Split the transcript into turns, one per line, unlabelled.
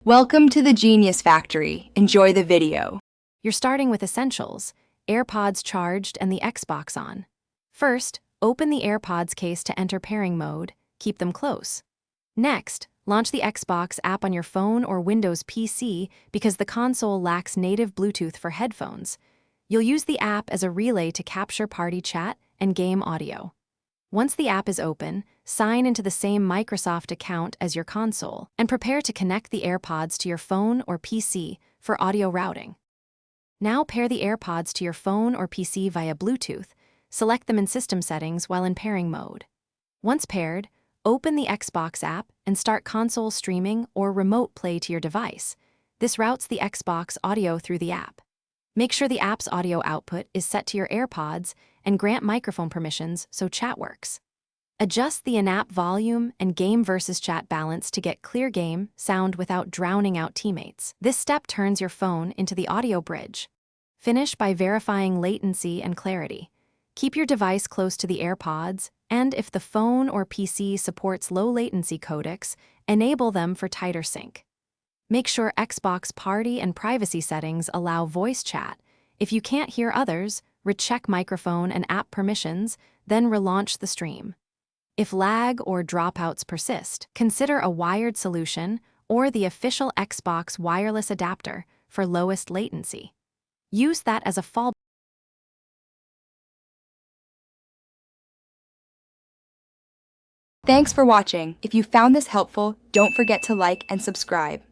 Welcome to the Genius Factory. Enjoy the video.
You're starting with essentials: AirPods charged and the Xbox on. First, open the AirPods case to enter pairing mode. Keep them close. Next, launch the Xbox app on your phone or Windows PC because the console lacks native Bluetooth for headphones. You'll use the app as a relay to capture party chat and game audio. Once the app is open, sign into the same Microsoft account as your console and prepare to connect the AirPods to your phone or PC for audio routing. Now pair the AirPods to your phone or PC via Bluetooth. Select them in system settings while in pairing mode. Once paired, open the Xbox app and start console streaming or remote play to your device. This routes the Xbox audio through the app. Make sure the app's audio output is set to your AirPods and grant microphone permissions so chat works. Adjust the in-app volume and game versus chat balance to get clear game sound without drowning out teammates. This step turns your phone into the audio bridge. Finish by verifying latency and clarity. Keep your device close to the AirPods, and if the phone or PC supports low latency codecs, enable them for tighter sync. Make sure Xbox party and privacy settings allow voice chat. If you can't hear others, recheck microphone and app permissions, then relaunch the stream. If lag or dropouts persist, consider a wired solution or the official Xbox wireless adapter for lowest latency. Use that as a fallback.
Thanks for watching. If you found this helpful, don't forget to like and subscribe.